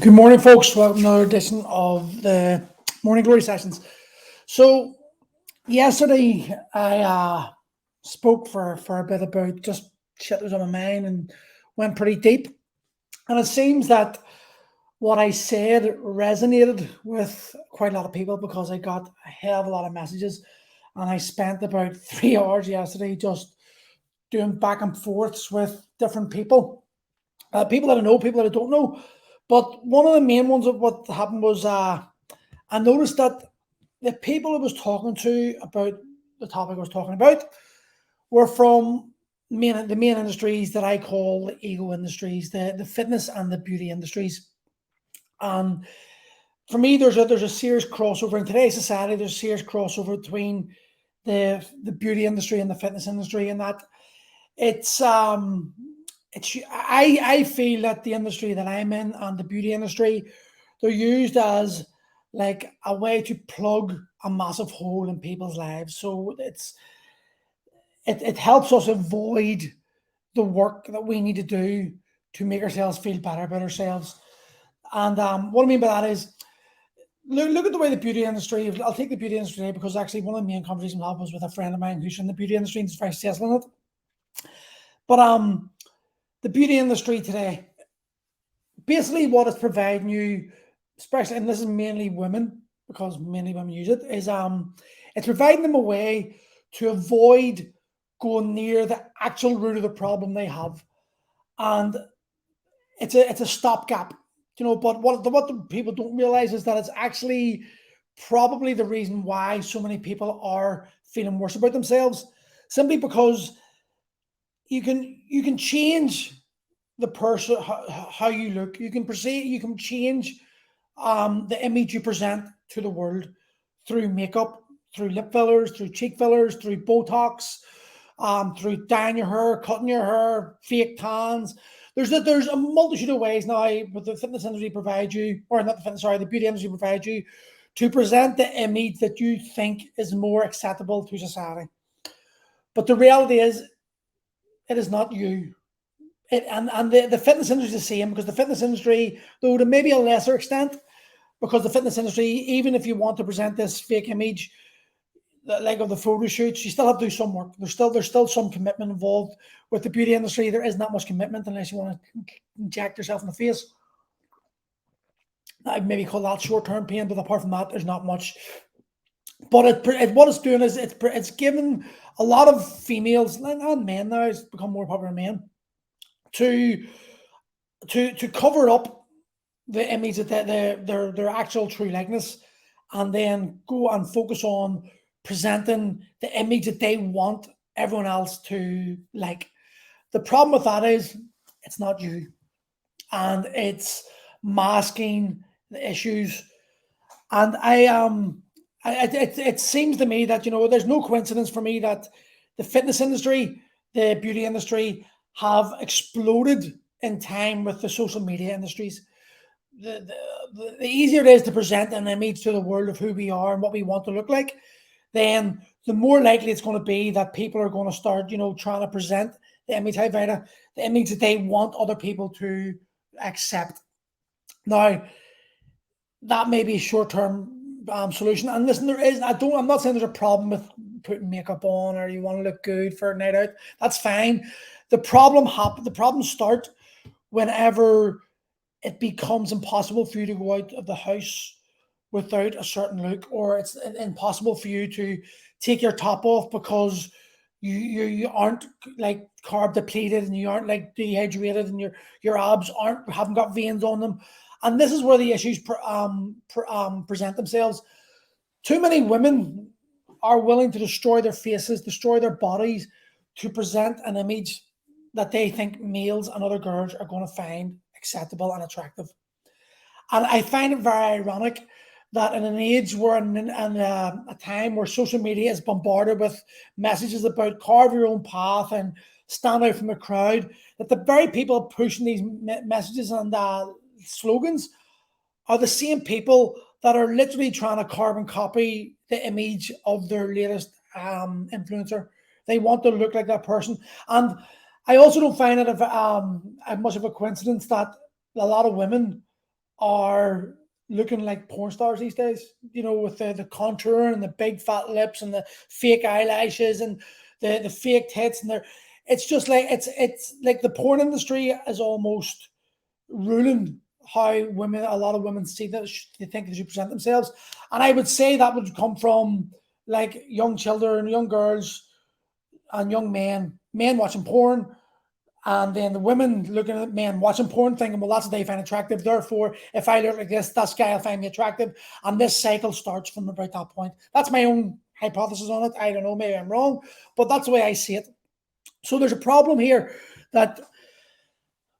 Good morning, folks. Welcome to another edition of the Morning Glory Sessions. So, yesterday I spoke for a bit about just shit that was on my mind and went pretty deep. And it seems that what I said resonated with quite a lot of people because I got a hell of a lot of messages. And I spent about 3 hours yesterday just doing back and forths with different people. People that I know, people that I don't know. But one of the main ones of what happened was I noticed that the people I was talking to about the topic I was talking about were from the main industries that I call the ego industries, the fitness and the beauty industries. And for me, there's a serious crossover in today's society. There's a serious crossover between the beauty industry and the fitness industry, and that it's I feel that the industry that I'm in and the beauty industry, they're used as like a way to plug a massive hole in people's lives. So it helps us avoid the work that we need to do to make ourselves feel better about ourselves. And what I mean by that is look at the way the beauty industry. I'll take the beauty industry today because actually one of the main conversations I had was with a friend of mine who's in the beauty industry and is very successful in it. But the beauty industry today, basically what it's providing you, especially, and this is mainly women, because mainly women use it, is it's providing them a way to avoid going near the actual root of the problem they have. And it's a stopgap, but what the people don't realize is that it's actually probably the reason why so many people are feeling worse about themselves, simply because you can change the person, how you look. You can perceive, you can change the image you present to the world through makeup, through lip fillers, through cheek fillers, through Botox, through dyeing your hair, cutting your hair, fake tans. There's a multitude of ways now with the fitness industry provide you, or not the fitness, sorry, the beauty industry provide you to present the image that you think is more acceptable to society. But the reality is, it is not you. And the fitness industry is the same, because the fitness industry, though to maybe a lesser extent, because the fitness industry, even if you want to present this fake image, like of the photo shoots, you still have to do some work. There's still some commitment involved. With the beauty industry, there isn't that much commitment unless you want to inject yourself in the face. I'd maybe call that short-term pain, but apart from that, there's not much. But what it's doing is it's given a lot of females and men now. It's become more popular in men to cover up the image that their actual true likeness, and then go and focus on presenting the image that they want everyone else to like. The problem with that is it's not you, and it's masking the issues. And it seems to me that there's no coincidence for me that the fitness industry, the beauty industry have exploded in time with the social media industries. The easier it is to present an image to the world of who we are and what we want to look like, then the more likely it's going to be that people are going to start, trying to present the image, the image that they want other people to accept. Now, that may be a short-term solution. And listen, I'm not saying there's a problem with putting makeup on or you want to look good for a night out. That's fine. The problems start whenever it becomes impossible for you to go out of the house without a certain look, or it's impossible for you to take your top off because you aren't like carb depleted, and you aren't like dehydrated, and your abs haven't got veins on them. And this is where the issues present themselves. Too many women are willing to destroy their faces, destroy their bodies, to present an image that they think males and other girls are going to find acceptable and attractive. And I find it very ironic that in an age where, in a time where social media is bombarded with messages about carve your own path and stand out from the crowd, that the very people pushing these messages and slogans are the same people that are literally trying to carbon copy the image of their latest influencer. They want to look like that person. And I also don't find it much of a coincidence that a lot of women are looking like porn stars these days, with the contour and the big fat lips and the fake eyelashes and the fake tits, and it's just like it's like the porn industry is almost ruling how a lot of women see that they think they should present themselves. And I would say that would come from like young children, young girls, and young men watching porn, and then the women looking at men watching porn, thinking, well, that's what they find attractive. Therefore, if I look like this guy will find me attractive. And this cycle starts from about that point. That's my own hypothesis on it. I don't know, maybe I'm wrong, but that's the way I see it. So there's a problem here that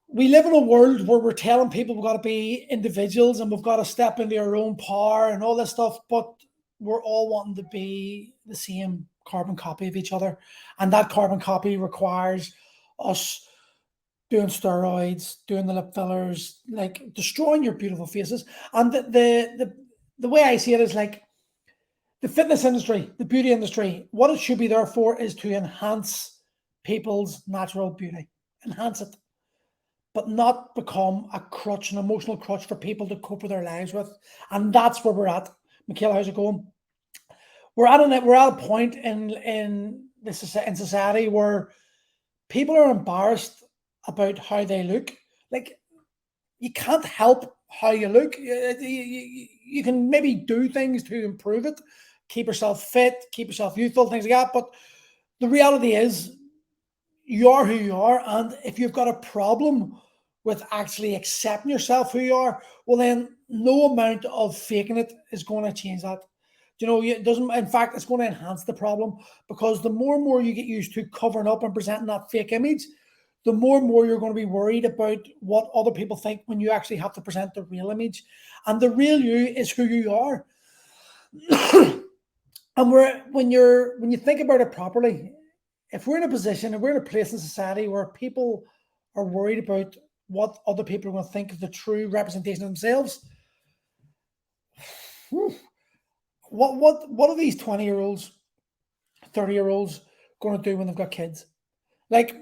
we live in a world where we're telling people we've got to be individuals and we've got to step into our own power and all this stuff, but we're all wanting to be the same carbon copy of each other. And that carbon copy requires us doing steroids, doing the lip fillers, like destroying your beautiful faces. And the way I see it is like the fitness industry, the beauty industry, what it should be there for is to enhance people's natural beauty, enhance it, but not become a crutch, an emotional crutch for people to cope with their lives with. And that's where we're at. Michaela, how's it going? We're at a point in society where people are embarrassed about how they look. Like, you can't help how you look. You can maybe do things to improve it, keep yourself fit, keep yourself youthful, things like that. But the reality is, you are who you are. And if you've got a problem with actually accepting yourself who you are, well, then no amount of faking it is going to change that. It doesn't, in fact, it's going to enhance the problem, because the more and more you get used to covering up and presenting that fake image, the more and more you're going to be worried about what other people think when you actually have to present the real image. And the real you is who you are. And when you think about it properly, if we're in a position, if we're in a place in society where people are worried about what other people are going to think of the true representation of themselves, what are these 20-year-olds, 30-year-olds going to do when they've got kids? Like,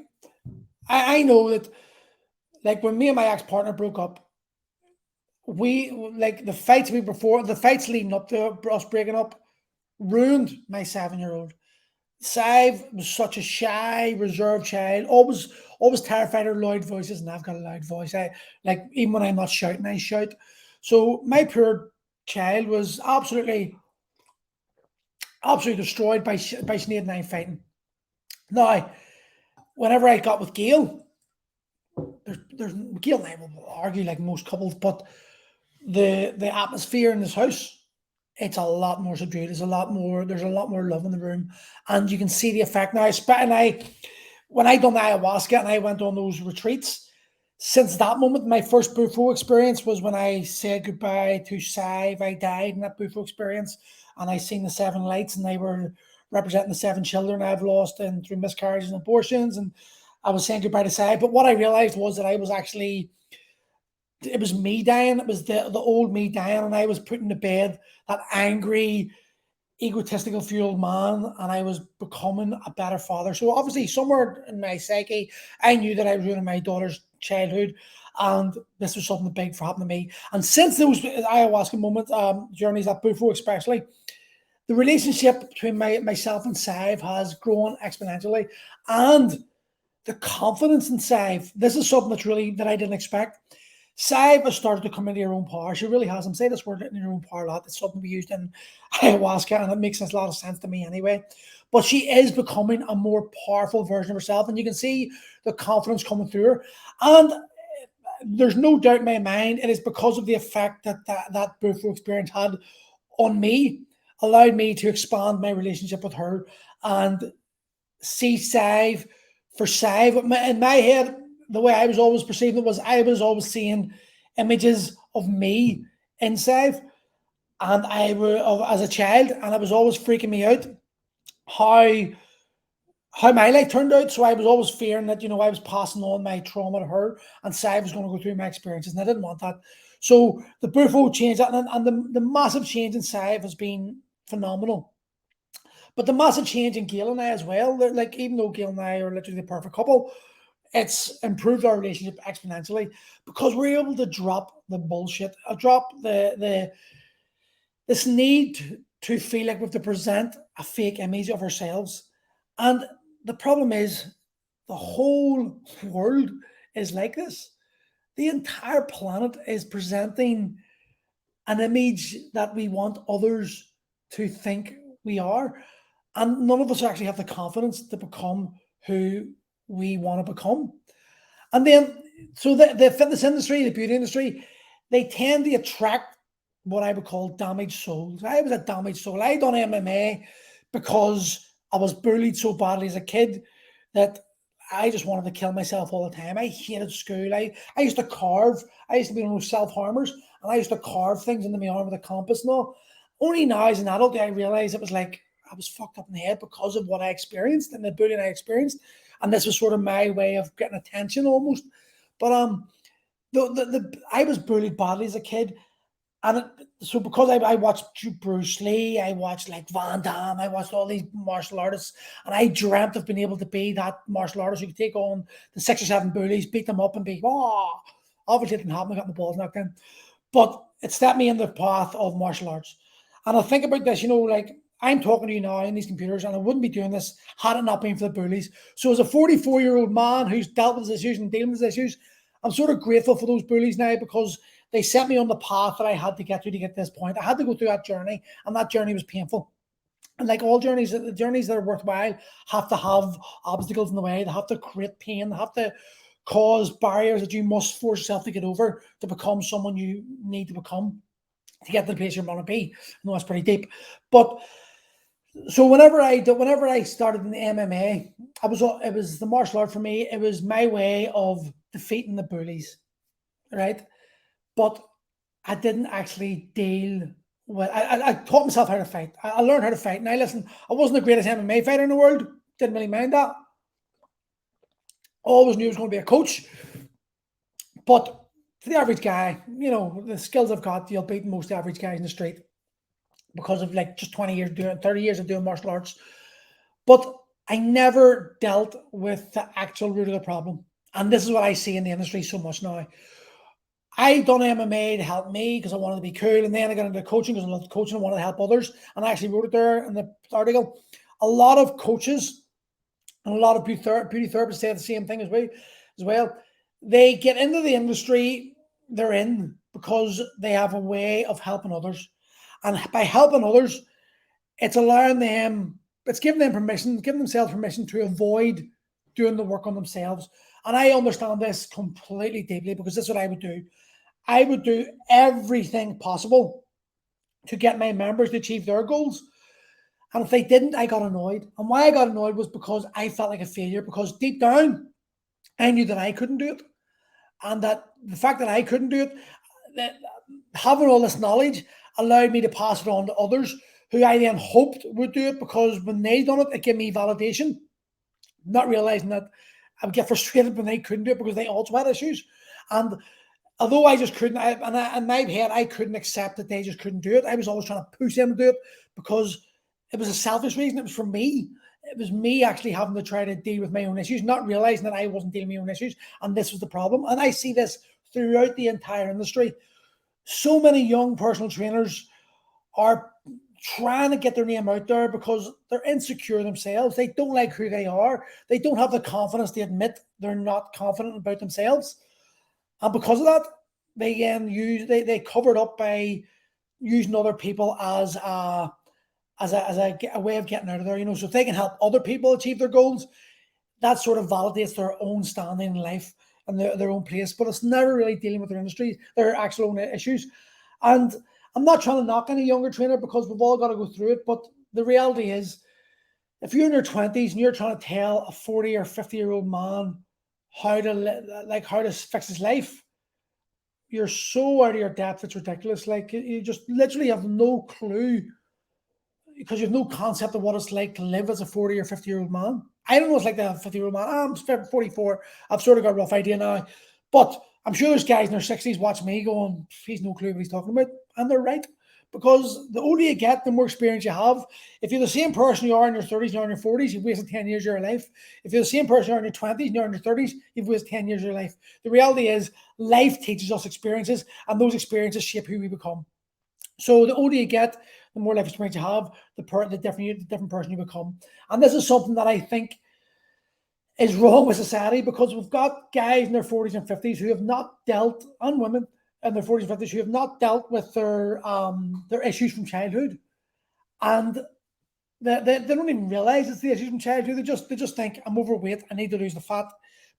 I know that, like, when me and my ex-partner broke up, we, like, the fights leading up to us breaking up ruined my 7-year-old. Sive was such a shy, reserved child, always terrified of loud voices, and I've got a loud voice. I, like, even when I'm not shouting, I shout. So my poor child was absolutely destroyed by Sinead and I fighting. Now, whenever I got with Gail, there's Gail and I will argue like most couples, but the atmosphere in this house, it's a lot more subdued. There's a lot more love in the room, and you can see the effect now. When I done the ayahuasca and I went on those retreats, since that moment, my first Bufo experience was when I said goodbye to Sive. I died in that Bufo experience, and I seen the seven lights, and they were representing the seven children I've lost through miscarriages and abortions, and I was saying goodbye to Sive. But what I realized was that it was me dying. It was the old me dying, and I was putting to bed that angry, egotistical, fueled man, and I was becoming a better father. So obviously, somewhere in my psyche, I knew that I was ruining my daughter's childhood, and this was something big for happening to me. And since those ayahuasca moments, journeys at Bufo especially, the relationship between myself and Sive has grown exponentially, and the confidence in Sive. This is something that I didn't expect. Sive has started to come into her own power. She really has. I'm saying this word in her own power a lot. It's something we used in ayahuasca, and it makes a lot of sense to me anyway. But she is becoming a more powerful version of herself, and you can see the confidence coming through her. And there's no doubt in my mind it is because of the effect that Bufo experience had on me, allowed me to expand my relationship with her and see Sive for Sive. In my head, the way I was always perceiving it was I was always seeing images of me in Sive, and as a child, and it was always freaking me out how my life turned out. So I was always fearing that, I was passing on my trauma to her, and Sive was going to go through my experiences, and I didn't want that. So the Bufo changed that, and the massive change in Sive has been phenomenal. But the massive change in Gail and I as well, like, even though Gail and I are literally the perfect couple, it's improved our relationship exponentially because we're able to drop the bullshit, drop the this need to feel like we have to present a fake image of ourselves. And the problem is the whole world is like this. The entire planet is presenting an image that we want others to think we are. And none of us actually have the confidence to become who we want to become. And then, so the fitness industry, the beauty industry, they tend to attract what I would call damaged souls. I was a damaged soul. I done MMA because I was bullied so badly as a kid that I just wanted to kill myself all the time. I hated school. I used to carve. I used to be one of those self-harmers, and I used to carve things into my arm with a compass and all. Only now as an adult did I realize it was like I was fucked up in the head because of what I experienced and the bullying I experienced. And this was sort of my way of getting attention almost. But I was bullied badly as a kid. And so because I watched Bruce Lee, I watched like Van Damme, I watched all these martial artists, and I dreamt of being able to be that martial artist who could take on the 6 or 7 bullies, beat them up and be, oh, obviously it didn't happen, I got my balls knocked in. But it stepped me in the path of martial arts. And I think about this, like I'm talking to you now in these computers, and I wouldn't be doing this had it not been for the bullies. So as a 44-year-old man who's dealt with his issues and dealing with his issues, I'm sort of grateful for those bullies now because they set me on the path that I had to get to get this point. I had to go through that journey, and that journey was painful. And like all journeys, the journeys that are worthwhile have to have obstacles in the way. They have to create pain. They have to cause barriers that you must force yourself to get over to become someone you need to become to get to the place you want to be. I know it's pretty deep, but so whenever I started in the MMA, it was the martial art for me. It was my way of defeating the bullies, right? But I didn't actually deal with. I taught myself how to fight. I learned how to fight. Now listen, I wasn't the greatest MMA fighter in the world. Didn't really mind that. Always knew I was going to be a coach. But for the average guy, the skills I've got, you'll beat most average guys in the street because of like just 20 years doing, 30 years of doing martial arts. But I never dealt with the actual root of the problem. And this is what I see in the industry so much now. I done MMA to help me because I wanted to be cool. And then I got into coaching because I loved coaching and wanted to help others. And I actually wrote it there in the article. A lot of coaches and a lot of beauty therapists say the same thing as well. They get into the industry they're in because they have a way of helping others. And by helping others, it's allowing them, it's giving them permission, giving themselves permission to avoid doing the work on themselves. And I understand this completely deeply because this is what I would do. I would do everything possible to get my members to achieve their goals. And if they didn't, I got annoyed. And why I got annoyed was because I felt like a failure because deep down, I knew that I couldn't do it. And that the fact that I couldn't do it, that having all this knowledge allowed me to pass it on to others who I then hoped would do it because when they done it, it gave me validation, not realizing that I would get frustrated when they couldn't do it because they also had issues. And although I just couldn't, in my head, I couldn't accept that they just couldn't do it. I was always trying to push them to do it because it was a selfish reason. It was for me. It was me actually having to try to deal with my own issues, not realizing that I wasn't dealing with my own issues. And this was the problem. And I see this throughout the entire industry. So many young personal trainers are trying to get their name out there because they're insecure themselves. They don't like who they are. They don't have the confidence to admit they're not confident about themselves. And because of that, they cover it up by using other people as a way of getting out of there. So if they can help other people achieve their goals, that sort of validates their own standing in life and their own place. But it's never really dealing with their industry, their actual own issues. And I'm not trying to knock any younger trainer because we've all got to go through it. But the reality is, if you're in your 20s and you're trying to tell a 40 or 50-year-old man how to fix his life, you're so out of your depth, it's ridiculous. Like you just literally have no clue because you have no concept of what it's like to live as a 40 or 50-year-old man. I don't know what it's like to have a 50-year-old man. I'm 44. I've sort of got a rough idea now. But I'm sure there's guys in their 60s watching me going, he's no clue what he's talking about. And they're right. because the older you get, the more experience you have. If you're the same person you are in your 30s and you're in your 40s, you've wasted 10 years of your life. If you're the same person you are in your 20s and you're in your 30s, you've wasted 10 years of your life. The reality is life teaches us experiences, and those experiences shape who we become. So the older you get, the more life experience you have, the different person you become. And this is something that I think is wrong with society, because we've got guys in their 40s and 50s who have not dealt, and women in their 40s and 50s who have not dealt with their issues from childhood, and they don't even realize it's the issues from childhood. They just think, I'm overweight, I need to lose the fat,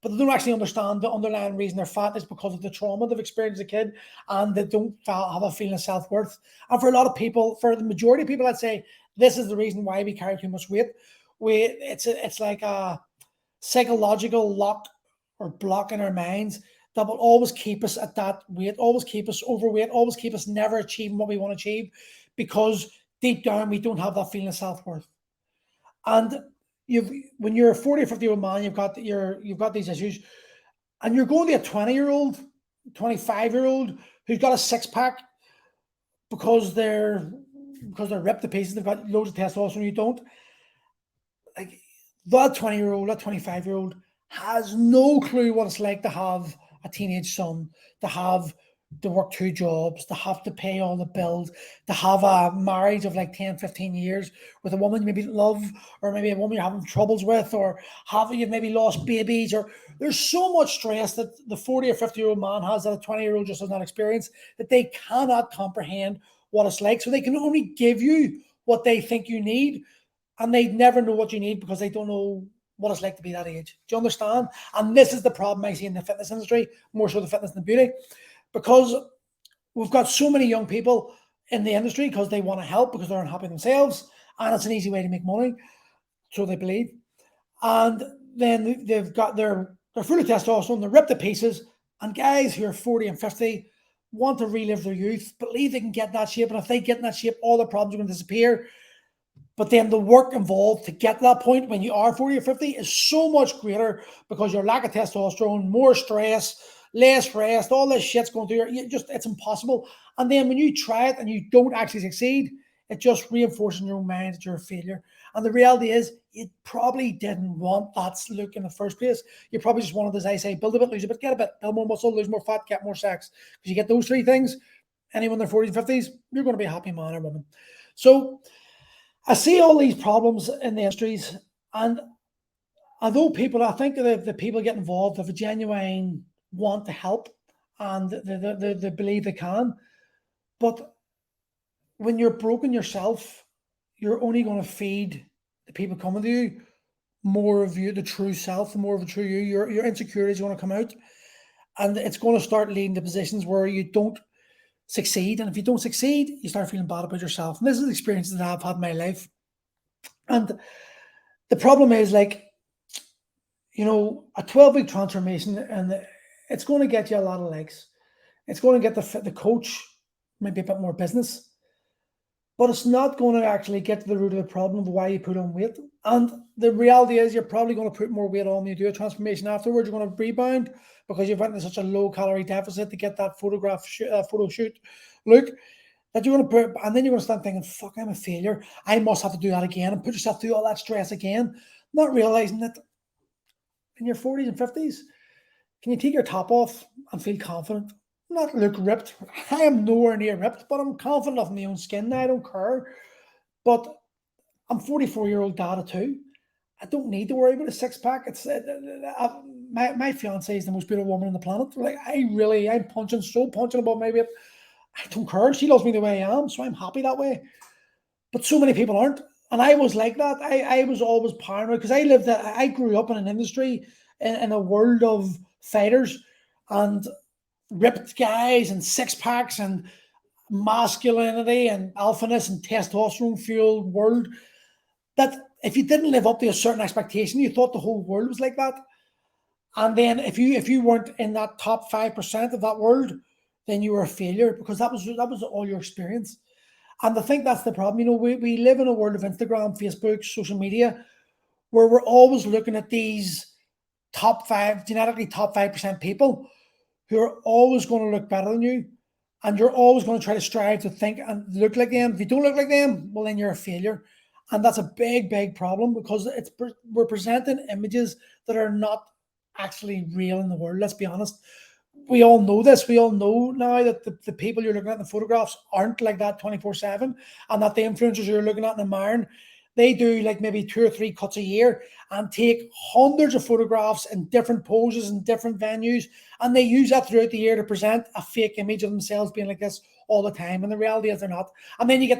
but they don't actually understand the underlying reason they're fat is because of the trauma they've experienced as a kid, and they don't have a feeling of self-worth. And for a lot of people, for the majority of people, I'd say this is the reason why we carry too much weight. It's like a psychological lock or block in our minds that will always keep us at that weight, always keep us overweight, always keep us never achieving what we want to achieve, because deep down we don't have that feeling of self-worth. And you've when you're a 40 or 50-year-old man, you've got these issues, and you're going to a 20-year-old, 25-year-old who's got a six-pack because they're ripped to pieces, they've got loads of testosterone, you don't. Like, that 20-year-old, that 25-year-old has no clue what it's like to have a teenage son, to have to work two jobs, to have to pay all the bills, to have a marriage of like 10, 15 years with a woman you maybe love, or maybe a woman you're having troubles with, or you've maybe lost babies, or there's so much stress that the 40 or 50-year-old man has that a 20-year-old just does not experience, that they cannot comprehend what it's like. So they can only give you what they think you need, and they never know what you need because they don't know what it's like to be that age. Do you understand? And this is the problem I see in the fitness industry, more so the fitness and the beauty, because we've got so many young people in the industry because they want to help, because they're unhappy themselves, and it's an easy way to make money, so they believe. And then they've got they're full of testosterone, they're ripped to pieces, and guys who are 40 and 50 want to relive their youth, believe they can get in that shape, and if they get in that shape, all their problems are going to disappear. But then the work involved to get to that point when you are 40 or 50 is so much greater, because your lack of testosterone, more stress, less rest, all this shit's going through it's impossible. And then when you try it and you don't actually succeed, it just reinforces in your own mind that you're a failure. And the reality is, you probably didn't want that look in the first place. You probably just wanted, as I say, build a bit, lose a bit, get a bit, build more muscle, lose more fat, get more sex. Because you get those three things, anyone in their 40s and 50s, you're going to be a happy man or woman. So I see all these problems in the industries, and although I think the people get involved have a genuine want to help, and they believe they can, but when you're broken yourself, you're only going to feed the people coming to you more of you, the true self, more of the true you. Your insecurities are going to come out, and it's going to start leading to positions where you don't succeed. And if you don't succeed, you start feeling bad about yourself. And this is the experiences that I've had in my life. And the problem is, like, a 12-week transformation, and it's going to get you a lot of likes. It's going to get the coach maybe a bit more business, but it's not going to actually get to the root of the problem of why you put on weight. And the reality is, you're probably going to put more weight on when you do a transformation afterwards. You're going to rebound because you've went into such a low calorie deficit to get that photo shoot look, that you're going to put, and then you're going to start thinking, fuck, I'm a failure, I must have to do that again, and put yourself through all that stress again, not realizing that in your 40s and 50s, can you take your top off and feel confident? Not look ripped. I am nowhere near ripped, but I'm confident of my own skin now. I don't care. But I'm 44-year-old dad of two. I don't need to worry about a six-pack. It's my fiance is the most beautiful woman on the planet. Like, I'm punching above my weight. I don't care. She loves me the way I am, so I'm happy that way. But so many people aren't. And I was like that. I was always paranoid, because I grew up in an industry, in a world of fighters and ripped guys and six packs and masculinity and alphaness and testosterone fueled world, that if you didn't live up to a certain expectation, you thought the whole world was like that. And then if you weren't in that top 5% of that world, then you were a failure, because that was all your experience. And I think that's the problem. We live in a world of Instagram, Facebook, social media, where we're always looking at these genetically top 5% people who are always going to look better than you. and you're always going to try to strive to think and look like them. If you don't look like them, well, then you're a failure. And that's a big, big problem because we're presenting images that are not actually real in the world. Let's be honest. We all know this. We all know now that the people you're looking at in the photographs aren't like that 24/7, and that the influencers you're looking at and admiring, they do like maybe 2 or 3 cuts a year and take hundreds of photographs in different poses and different venues, and they use that throughout the year to present a fake image of themselves being like this all the time. And the reality is they're not. And then you get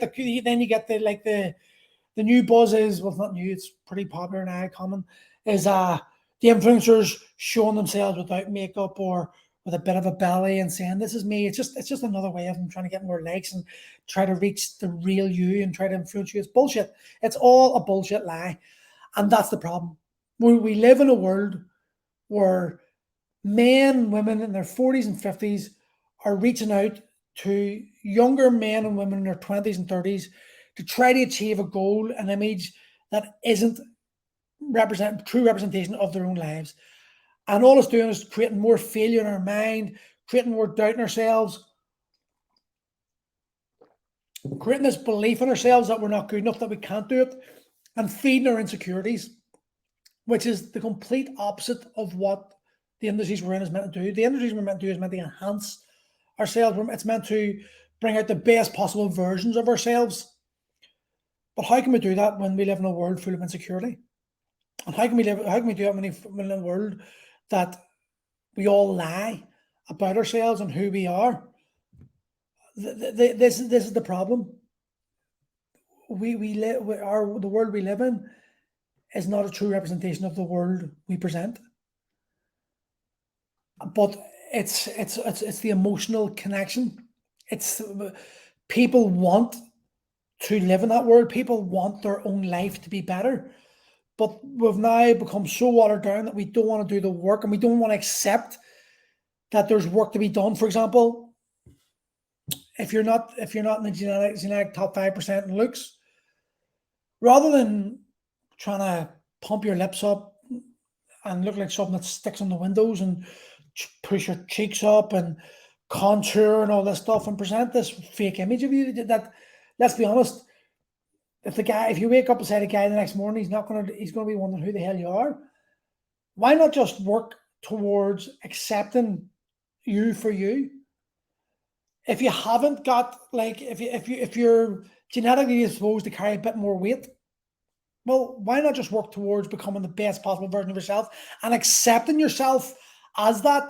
the new buzz is, well, it's not new, it's pretty popular now, common, is the influencers showing themselves without makeup or with a bit of a belly and saying, this is me. It's just another way of them trying to get more likes and try to reach the real you and try to influence you. It's bullshit. It's all a bullshit lie. And that's the problem. We live in a world where men, women in their 40s and 50s are reaching out to younger men and women in their 20s and 30s to try to achieve a goal, an image that isn't true representation of their own lives. And all it's doing is creating more failure in our mind, creating more doubt in ourselves, creating this belief in ourselves that we're not good enough, that we can't do it, and feeding our insecurities, which is the complete opposite of what the industries we're in is meant to do. The industries we're meant to do is meant to enhance ourselves. It's meant to bring out the best possible versions of ourselves. But how can we do that when we live in a world full of insecurity? And how can we do it when in a world that we all lie about ourselves and who we are? This is the problem. The world we live in is not a true representation of the world we present. But it's the emotional connection. It's people want to live in that world. People want their own life to be better. But we've now become so watered down that we don't want to do the work, and we don't want to accept that there's work to be done. For example, if you're not in the genetic top 5% in looks, rather than trying to pump your lips up and look like something that sticks on the windows and push your cheeks up and contour and all this stuff and present this fake image of you, that, let's be honest, if you wake up beside a guy the next morning, he's going to be wondering who the hell you are. Why not just work towards accepting you for you? If you haven't got, like, if you're genetically disposed to carry a bit more weight, well, why not just work towards becoming the best possible version of yourself and accepting yourself as that?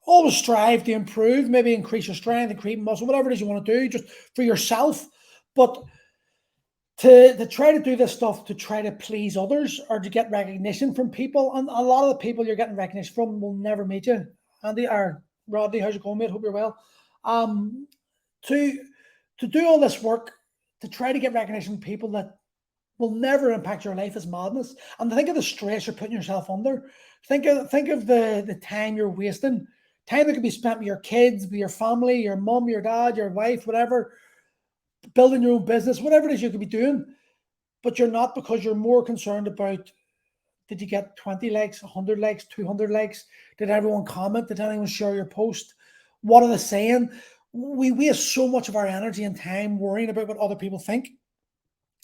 Always strive to improve, maybe increase your strength, increase muscle, whatever it is you want to do, just for yourself. But to try to do this stuff to try to please others or to get recognition from people, and a lot of the people you're getting recognition from will never meet you. Andy or Rodney, how's it going, mate? Hope you're well. To do all this work to try to get recognition from people that will never impact your life is madness. And think of the stress you're putting yourself under. Think of the time you're wasting. Time that could be spent with your kids, with your family, your mum, your dad, your wife, whatever, building your own business, whatever it is you could be doing. But you're not, because you're more concerned about, did you get 20 likes, 100 likes, 200 likes? Did everyone comment? Did anyone share your post? What are they saying? We waste so much of our energy and time worrying about what other people think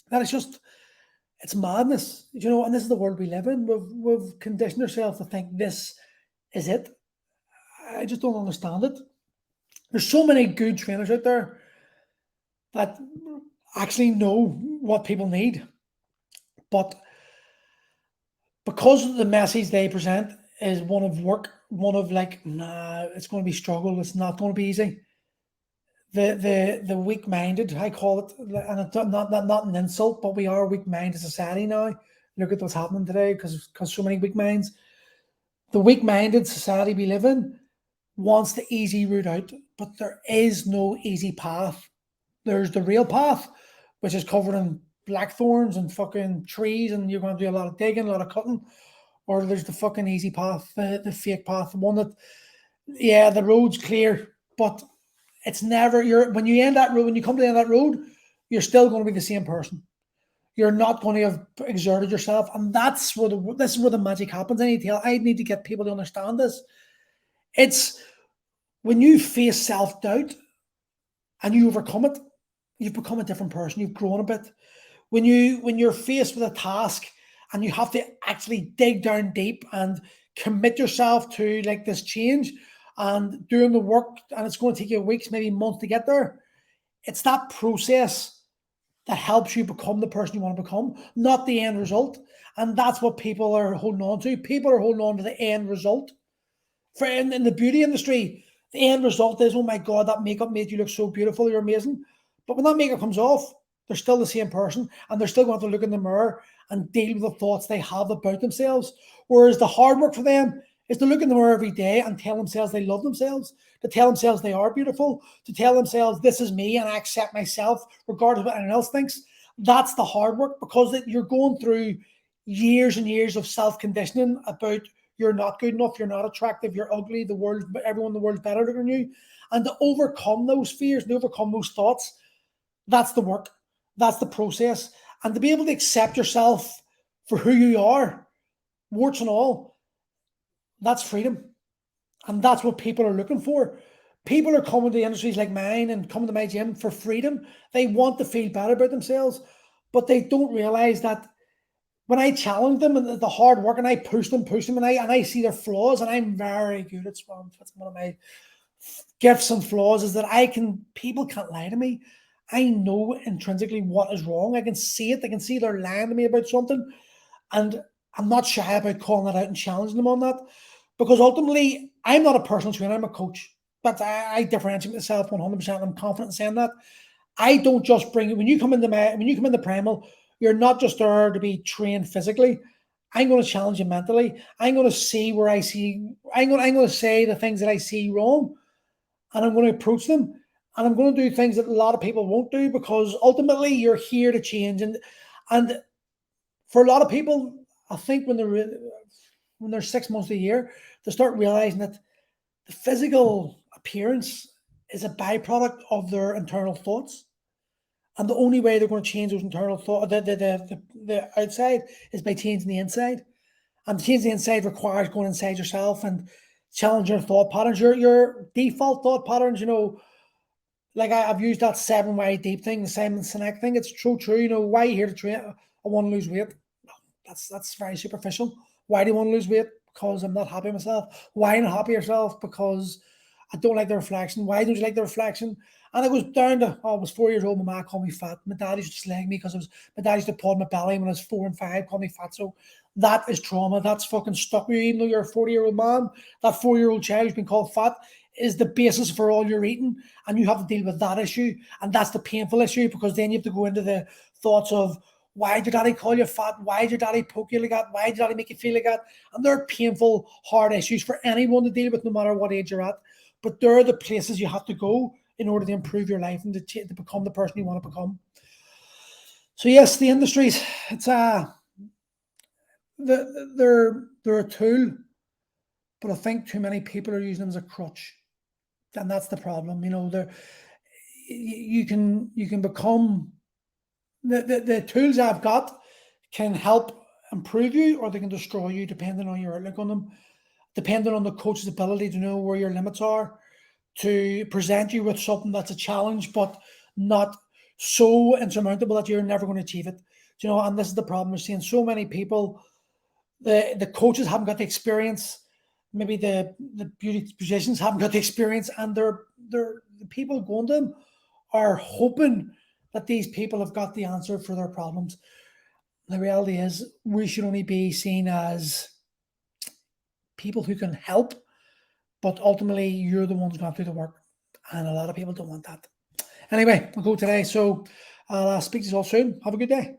that it's madness, and this is the world we live in. We've conditioned ourselves to think this is it. I just don't understand it. There's so many good trainers out there that actually know what people need. But because the message they present is one of work, one of like, nah, it's going to be struggle, it's not going to be easy. The weak-minded, I call it, and it's not an insult, but we are a weak-minded society now. Look at what's happening today because so many weak minds. The weak-minded society we live in wants the easy route out, but there is no easy path. There's the real path, which is covered in blackthorns and fucking trees, and you're going to do a lot of digging, a lot of cutting. Or there's the fucking easy path, the fake path, the one that, yeah, the road's clear, but it's never, when you end that road, when you come to the end of that road, you're still going to be the same person. You're not going to have exerted yourself. And this is where the magic happens. I need to get people to understand this. It's when you face self-doubt and you overcome it, you've become a different person. You've grown a bit. When you're faced with a task and you have to actually dig down deep and commit yourself to like this change and doing the work, and it's going to take you weeks, maybe months to get there. It's that process that helps you become the person you want to become, not the end result. And that's what people are holding on to. People are holding on to the end result. For in the beauty industry, the end result is, oh my God, that makeup made you look so beautiful, you're amazing. But when that makeup comes off, they're still the same person, and they're still going to look in the mirror and deal with the thoughts they have about themselves. Whereas the hard work for them is to look in the mirror every day and tell themselves they love themselves, to tell themselves they are beautiful, to tell themselves this is me and I accept myself regardless of what anyone else thinks. That's the hard work, because you're going through years and years of self-conditioning about you're not good enough, you're not attractive, you're ugly, everyone in the world's better than you. And to overcome those fears, and overcome those thoughts, that's the work. That's the process. And to be able to accept yourself for who you are, warts and all, that's freedom. And that's what people are looking for. People are coming to industries like mine and coming to my gym for freedom. They want to feel better about themselves, but they don't realize that when I challenge them and the hard work and I push them, and I see their flaws, and I'm very good at swim. That's one of my gifts and flaws, is that people can't lie to me. I know intrinsically what is wrong. I can see it. I can see they're lying to me about something. And I'm not shy about calling it out and challenging them on that, because ultimately I'm not a personal trainer. I'm a coach, but I differentiate myself 100%. I'm confident in saying that. I don't just bring, when you come into Primal, you're not just there to be trained physically. I'm going to challenge you mentally. I'm going to see where I'm going to say the things that I see wrong, and I'm going to approach them. And I'm going to do things that a lot of people won't do, because ultimately you're here to change. And for a lot of people, I think when they're 6 months a year, they start realizing that the physical appearance is a byproduct of their internal thoughts. And the only way they're going to change those internal thoughts, the outside, is by changing the inside. And changing the inside requires going inside yourself and challenging your thought patterns, your default thought patterns. Like I've used that 7 why deep thing, the Simon Sinek thing. It's so true. Why are you here to train? I want to lose weight. That's very superficial. Why do you want to lose weight? Because I'm not happy with myself. Why not happy yourself? Because I don't like the reflection. Why don't you like the reflection? And it goes down to, I was 4 years old, my mom called me fat. My dad used to slag me because my dad used to paw my belly when I was 4 and 5, called me fat. So that is trauma. That's fucking stuck with you. Even though you're a 40-year-old man, that 4-year-old child who's been called fat is the basis for all your eating. And you have to deal with that issue. And that's the painful issue, because then you have to go into the thoughts of, why did daddy call you fat? Why did daddy poke you like that? Why did daddy make you feel like that? And they're painful, hard issues for anyone to deal with, no matter what age you're at. But they're the places you have to go in order to improve your life and to become the person you want to become. So yes, the industries, it's they're a tool, but I think too many people are using them as a crutch, and that's the problem. You can become the tools I've got can help improve you, or they can destroy you, depending on your outlook on them, depending on the coach's ability to know where your limits are, to present you with something that's a challenge, but not so insurmountable that you're never going to achieve it. And this is the problem. We're seeing so many people, the coaches haven't got the experience, maybe the beauty positions haven't got the experience, and the people going to them are hoping that these people have got the answer for their problems. The reality is, we should only be seen as people who can help, but ultimately you're the ones going to do the work, and a lot of people don't want that. Anyway, I'll go today, so I'll speak to you all soon. Have a good day.